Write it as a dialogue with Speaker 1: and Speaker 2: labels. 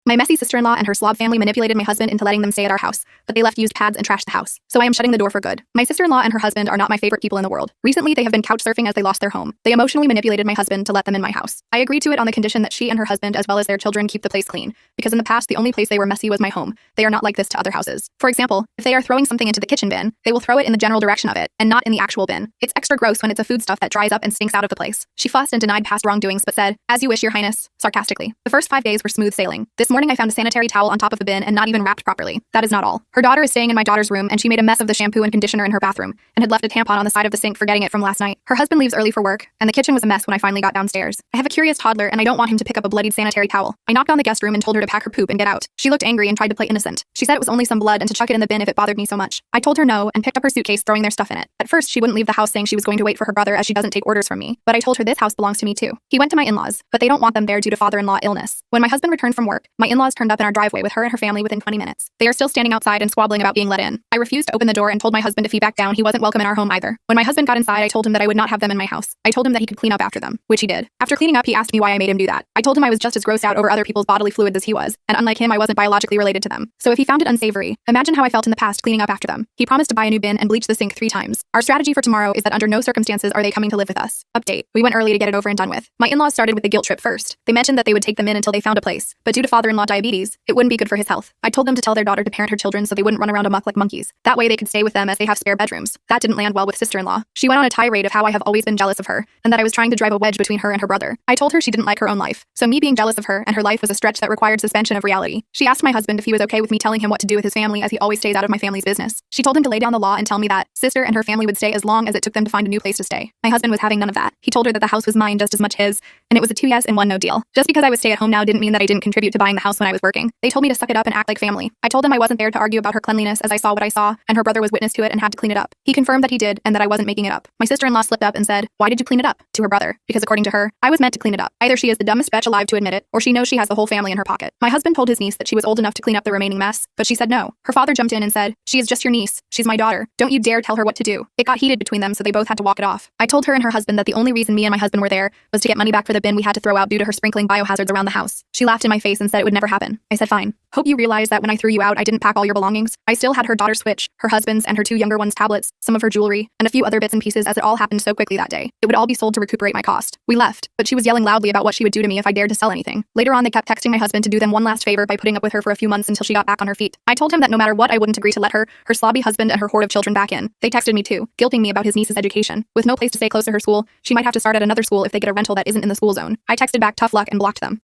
Speaker 1: My messy sister-in-law and her slob family manipulated my husband into letting them stay at our house, but they left used pads and trashed the house. So I am shutting the door for good. My sister-in-law and her husband are not my favorite people in the world. Recently, they have been couch surfing as they lost their home. They emotionally manipulated my husband to let them in my house. I agreed to it on the condition that she and her husband, as well as their children, keep the place clean, because in the past, the only place they were messy was my home. They are not like this to other houses. For example, if they are throwing something into the kitchen bin, they will throw it in the general direction of it, and not in the actual bin. It's extra gross when it's a foodstuff that dries up and stinks out of the place. She fussed and denied past wrongdoings, but said, "As you wish, Your Highness," sarcastically. The first 5 days were smooth sailing. This morning I found a sanitary towel on top of the bin and not even wrapped properly. That is not all. Her daughter is staying in my daughter's room, and she made a mess of the shampoo and conditioner in her bathroom, and had left a tampon on the side of the sink, forgetting it from last night. Her husband leaves early for work, and the kitchen was a mess when I finally got downstairs. I have a curious toddler, and I don't want him to pick up a bloodied sanitary towel. I knocked on the guest room and told her to pack her poop and get out. She looked angry and tried to play innocent. She said it was only some blood and to chuck it in the bin if it bothered me so much. I told her no and picked up her suitcase, throwing their stuff in it. At first, she wouldn't leave the house, saying she was going to wait for her brother as she doesn't take orders from me. But I told her this house belongs to me too. He went to my in-laws, but they don't want them there due to father-in-law illness. When my husband returned from work, my in-laws turned up in our driveway with her and her family within 20 minutes. They are still standing outside and squabbling about being let in. I refused to open the door and told my husband if he backed down, he wasn't welcome in our home either. When my husband got inside, I told him that I would not have them in my house. I told him that he could clean up after them, which he did. After cleaning up, he asked me why I made him do that. I told him I was just as grossed out over other people's bodily fluids as he was, and unlike him, I wasn't biologically related to them. So if he found it unsavory, imagine how I felt in the past cleaning up after them. He promised to buy a new bin and bleach the sink 3 times. Our strategy for tomorrow is that under no circumstances are they coming to live with us. Update: we went early to get it over and done with. My in-laws started with the guilt trip first. They mentioned that they would take them in until they found a place, but due to father-in-law diabetes, it wouldn't be good for his health. I told them to tell their daughter to parent her children so they wouldn't run around amok like monkeys. That way they could stay with them as they have spare bedrooms. That didn't land well with sister-in-law. She went on a tirade of how I have always been jealous of her, and that I was trying to drive a wedge between her and her brother. I told her she didn't like her own life, so me being jealous of her and her life was a stretch that required suspension of reality. She asked my husband if he was okay with me telling him what to do with his family, as he always stays out of my family's business. She told him to lay down the law and tell me that sister and her family would stay as long as it took them to find a new place to stay. My husband was having none of that. He told her that the house was mine just as much his, and it was a 2 yes and 1 no deal. Just because I was stay at home now didn't mean that I didn't contribute to buying the house when I was working. They told me to suck it up and act like family. I told them I wasn't there to argue about her cleanliness, as I saw what I saw, and her brother was witness to it and had to clean it up. He confirmed that he did and that I wasn't making it up. My sister-in-law slipped up and said, "Why did you clean it up?" to her brother, because according to her, I was meant to clean it up. Either she is the dumbest bitch alive to admit it, or she knows she has the whole family in her pocket. My husband told his niece that she was old enough to clean up the remaining mess, but she said no. Her father jumped in and said, "She is just your niece. She's my daughter. Don't you dare tell her what to do." It got heated between them, so they both had to walk it off. I told her and her husband that the only reason me and my husband were there was to get money back for the bin we had to throw out due to her sprinkling biohazards around the house. She laughed in my face and said it would never happen. I said fine. Hope you realize that when I threw you out, I didn't pack all your belongings. I still had her daughter's Switch, her husband's and her 2 younger ones' tablets, some of her jewelry, and a few other bits and pieces, as it all happened so quickly that day. It would all be sold to recuperate my cost. We left, but she was yelling loudly about what she would do to me if I dared to sell anything. Later on, they kept texting my husband to do them one last favor by putting up with her for a few months until she got back on her feet. I told him that no matter what, I wouldn't agree to let her slobby husband and her horde of children back in. They texted me too, guilting me about his niece's education. With no place to stay close to her school, she might have to start at another school if they get a rental that isn't in the school zone. I texted back tough luck and blocked them.